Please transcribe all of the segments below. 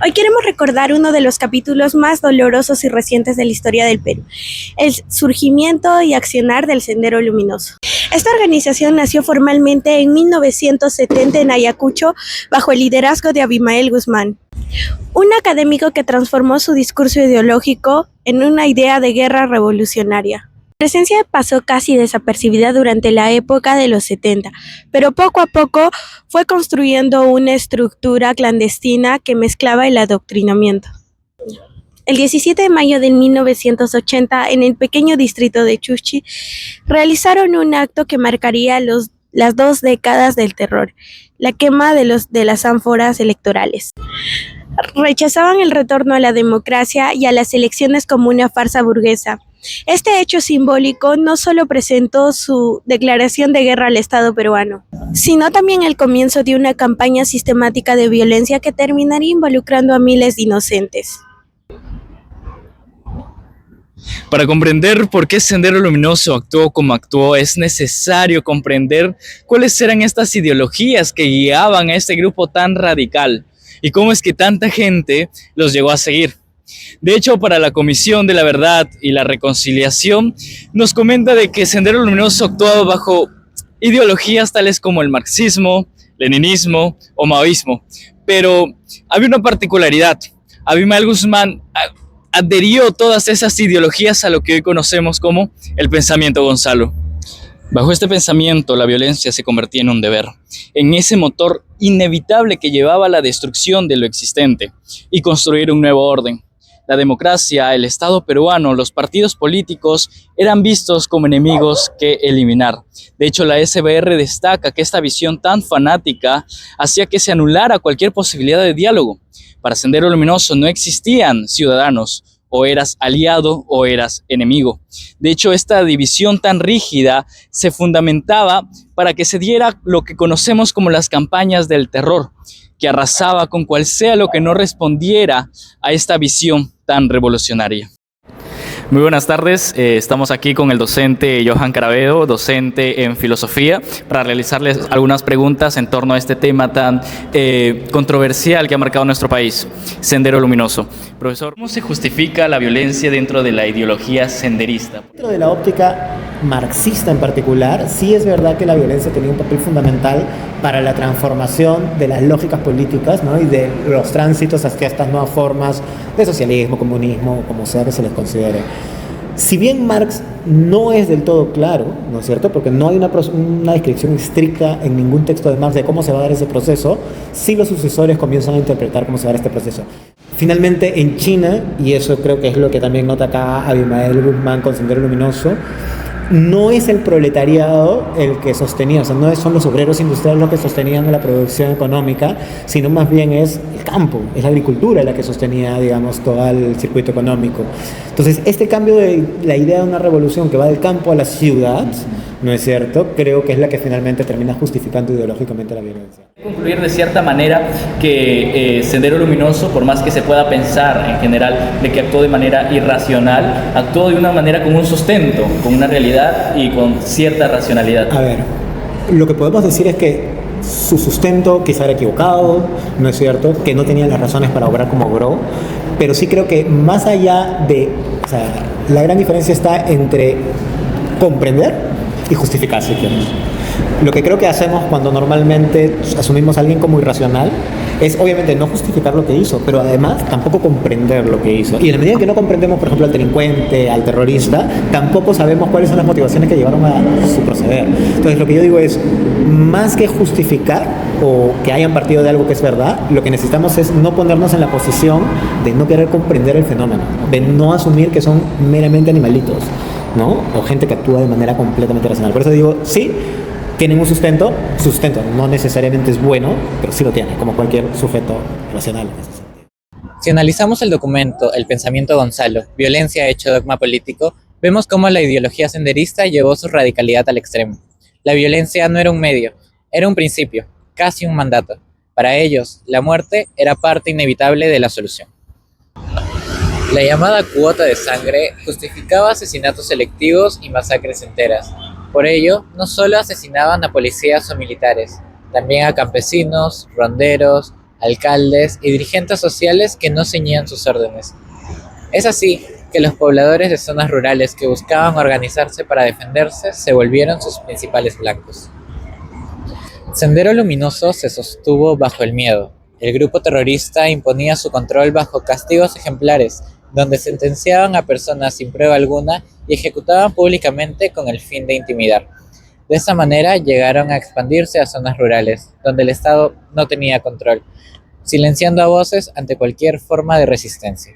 Hoy queremos recordar uno de los capítulos más dolorosos y recientes de la historia del Perú, el surgimiento y accionar del Sendero Luminoso. Esta organización nació formalmente en 1970 en Ayacucho bajo el liderazgo de Abimael Guzmán, un académico que transformó su discurso ideológico en una idea de guerra revolucionaria. Su presencia pasó casi desapercibida durante la época de los 70, pero poco a poco fue construyendo una estructura clandestina que mezclaba el adoctrinamiento. El 17 de mayo de 1980, en el pequeño distrito de Chuchi, realizaron un acto que marcaría las 2 décadas del terror, la quema de las ánforas electorales. Rechazaban el retorno a la democracia y a las elecciones como una farsa burguesa. Este hecho simbólico no solo presentó su declaración de guerra al Estado peruano, sino también el comienzo de una campaña sistemática de violencia que terminaría involucrando a miles de inocentes. Para comprender por qué Sendero Luminoso actuó como actuó, es necesario comprender cuáles eran estas ideologías que guiaban a este grupo tan radical y cómo es que tanta gente los llegó a seguir. De hecho, para la Comisión de la Verdad y la Reconciliación, nos comenta de que Sendero Luminoso actuaba bajo ideologías tales como el marxismo, leninismo o maoísmo. Pero había una particularidad. Abimael Guzmán adherió todas esas ideologías a lo que hoy conocemos como el pensamiento Gonzalo. Bajo este pensamiento, la violencia se convertía en un deber, en ese motor inevitable que llevaba a la destrucción de lo existente y construir un nuevo orden. La democracia, el Estado peruano, los partidos políticos eran vistos como enemigos que eliminar. De hecho, la SBR destaca que esta visión tan fanática hacía que se anulara cualquier posibilidad de diálogo. Para Sendero Luminoso no existían ciudadanos, o eras aliado o eras enemigo. De hecho, esta división tan rígida se fundamentaba para que se diera lo que conocemos como las campañas del terror, que arrasaba con cual sea lo que no respondiera a esta visión tan revolucionaria. Muy buenas tardes, estamos aquí con el docente Johan Caravedo, docente en filosofía, para realizarles algunas preguntas en torno a este tema tan controversial que ha marcado nuestro país, Sendero Luminoso. Profesor, ¿cómo se justifica la violencia dentro de la ideología senderista? Dentro de la óptica marxista en particular, sí es verdad que la violencia tenía un papel fundamental para la transformación de las lógicas políticas, ¿no? Y de los tránsitos hacia estas nuevas formas de socialismo, comunismo, como sea que se les considere. Si bien Marx no es del todo claro, ¿no es cierto?, porque no hay una descripción estricta en ningún texto de Marx de cómo se va a dar ese proceso, sí los sucesores comienzan a interpretar cómo se va a dar este proceso. Finalmente, en China, y eso creo que es lo que también nota acá Abimael Guzmán con Sendero Luminoso, no es el proletariado el que sostenía, o sea, no son los obreros industriales los que sostenían la producción económica, sino más bien es el campo, es la agricultura la que sostenía, digamos, todo el circuito económico. Entonces, este cambio de la idea de una revolución que va del campo a la ciudad, ¿no es cierto?, creo que es la que finalmente termina justificando ideológicamente la violencia. Concluir de cierta manera que Sendero Luminoso, por más que se pueda pensar en general de que actuó de manera irracional, actuó de una manera con un sustento, con una realidad y con cierta racionalidad. A ver, lo que podemos decir es que su sustento quizá era equivocado, ¿no es cierto?, que no tenía las razones para obrar como obró, pero sí creo que más allá de, o sea, la gran diferencia está entre comprender y justificar, si quieres. Lo que creo que hacemos cuando normalmente asumimos a alguien como irracional es obviamente no justificar lo que hizo, pero además tampoco comprender lo que hizo. Y en la medida que no comprendemos, por ejemplo, al delincuente, al terrorista, tampoco sabemos cuáles son las motivaciones que llevaron a su proceder. Entonces, lo que yo digo es, más que justificar o que hayan partido de algo que es verdad, lo que necesitamos es no ponernos en la posición de no querer comprender el fenómeno, de no asumir que son meramente animalitos, ¿no?, o gente que actúa de manera completamente racional. Por eso digo, sí, tienen un sustento, su sustento no necesariamente es bueno, pero sí lo tiene, como cualquier sujeto racional. Si analizamos el documento El pensamiento Gonzalo, violencia hecho dogma político, vemos cómo la ideología senderista llevó su radicalidad al extremo. La violencia no era un medio, era un principio, casi un mandato. Para ellos, la muerte era parte inevitable de la solución. La llamada cuota de sangre justificaba asesinatos selectivos y masacres enteras. Por ello, no solo asesinaban a policías o militares, también a campesinos, ronderos, alcaldes y dirigentes sociales que no ceñían sus órdenes. Es así que los pobladores de zonas rurales que buscaban organizarse para defenderse se volvieron sus principales blancos. Sendero Luminoso se sostuvo bajo el miedo. El grupo terrorista imponía su control bajo castigos ejemplares, donde sentenciaban a personas sin prueba alguna y ejecutaban públicamente con el fin de intimidar. De esa manera llegaron a expandirse a zonas rurales, donde el Estado no tenía control, silenciando a voces ante cualquier forma de resistencia.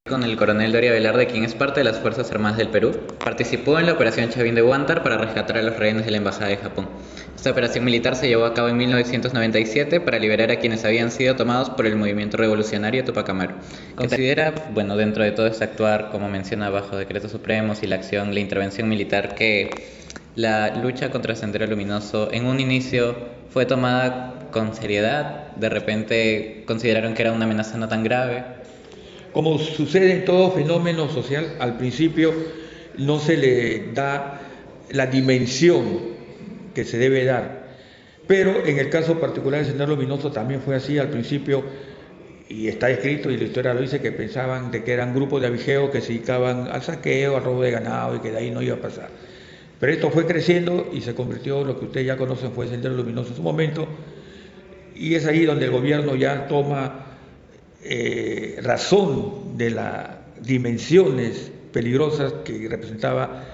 Con el coronel Doria Velarde, quien es parte de las Fuerzas Armadas del Perú, participó en la Operación Chavín de Huántar para rescatar a los rehenes de la Embajada de Japón. Esta operación militar se llevó a cabo en 1997 para liberar a quienes habían sido tomados por el movimiento revolucionario Tupac Amaru. Considera, dentro de todo este actuar, como menciona bajo decretos supremos y la intervención militar, que la lucha contra Sendero Luminoso en un inicio fue tomada con seriedad, de repente consideraron que era una amenaza no tan grave. Como sucede en todo fenómeno social, al principio no se le da la dimensión que se debe dar. Pero en el caso particular de Sendero Luminoso también fue así al principio, y está escrito, y la historia lo dice, que pensaban de que eran grupos de avigeos que se dedicaban al saqueo, al robo de ganado, y que de ahí no iba a pasar. Pero esto fue creciendo y se convirtió en lo que ustedes ya conocen, fue Sendero Luminoso en su momento, y es ahí donde el gobierno ya toma razón de las dimensiones peligrosas que representaba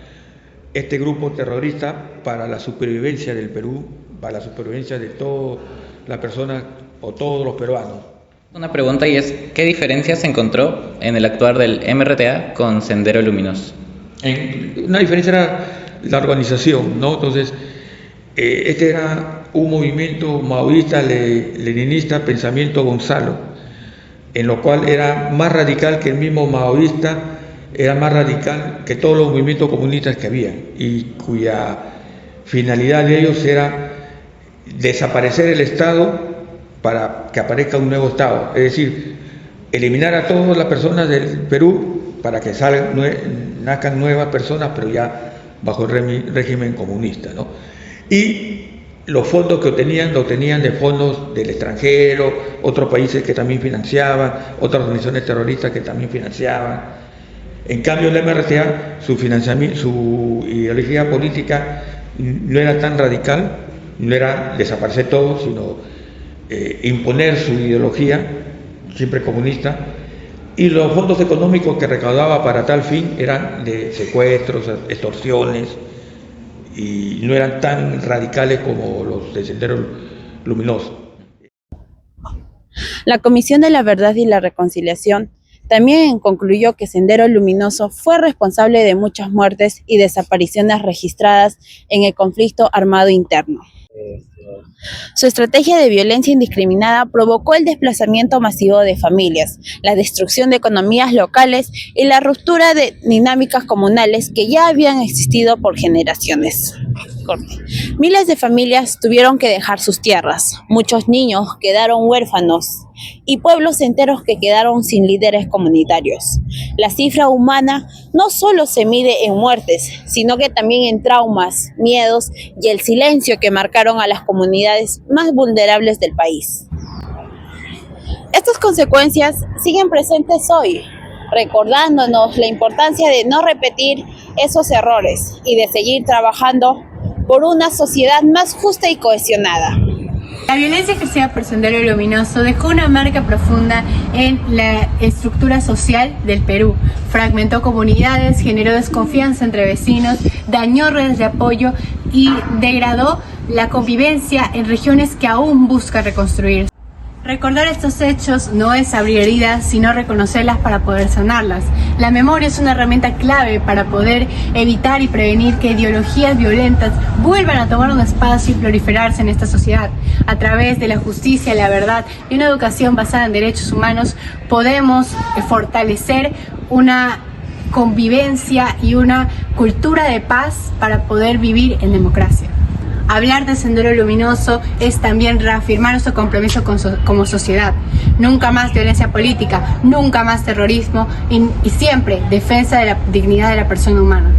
este grupo terrorista para la supervivencia del Perú, para la supervivencia de todas las personas o todos los peruanos. Una pregunta, y es, ¿qué diferencia se encontró en el actuar del MRTA con Sendero Luminoso? Una diferencia era la organización, ¿no? Entonces, este era un movimiento maoísta, leninista, pensamiento Gonzalo, en lo cual era más radical que el mismo maoísta, era más radical que todos los movimientos comunistas que había, y cuya finalidad de ellos era desaparecer el Estado para que aparezca un nuevo Estado, es decir, eliminar a todas las personas del Perú para que nazcan nuevas personas, pero ya bajo el régimen comunista, ¿no? Y los fondos que obtenían, lo obtenían de fondos del extranjero, otros países que también financiaban, otras organizaciones terroristas que también financiaban. En cambio, el MRTA, su ideología política no era tan radical, no era desaparecer todo, sino imponer su ideología, siempre comunista, y los fondos económicos que recaudaba para tal fin eran de secuestros, extorsiones, y no eran tan radicales como los de Sendero Luminoso. La Comisión de la Verdad y la Reconciliación también concluyó que Sendero Luminoso fue responsable de muchas muertes y desapariciones registradas en el conflicto armado interno. Su estrategia de violencia indiscriminada provocó el desplazamiento masivo de familias, la destrucción de economías locales y la ruptura de dinámicas comunales que ya habían existido por generaciones. Miles de familias tuvieron que dejar sus tierras, muchos niños quedaron huérfanos y pueblos enteros que quedaron sin líderes comunitarios. La cifra humana no solo se mide en muertes, sino que también en traumas, miedos y el silencio que marcaron a las comunidades más vulnerables del país. Estas consecuencias siguen presentes hoy, recordándonos la importancia de no repetir esos errores y de seguir trabajando por una sociedad más justa y cohesionada. La violencia ejercida por Sendero Luminoso dejó una marca profunda en la estructura social del Perú. Fragmentó comunidades, generó desconfianza entre vecinos, dañó redes de apoyo y degradó la convivencia en regiones que aún busca reconstruir. Recordar estos hechos no es abrir heridas, sino reconocerlas para poder sanarlas. La memoria es una herramienta clave para poder evitar y prevenir que ideologías violentas vuelvan a tomar un espacio y proliferarse en esta sociedad. A través de la justicia, la verdad y una educación basada en derechos humanos, podemos fortalecer una convivencia y una cultura de paz para poder vivir en democracia. Hablar de Sendero Luminoso es también reafirmar nuestro compromiso como sociedad. Nunca más violencia política, nunca más terrorismo y siempre defensa de la dignidad de la persona humana.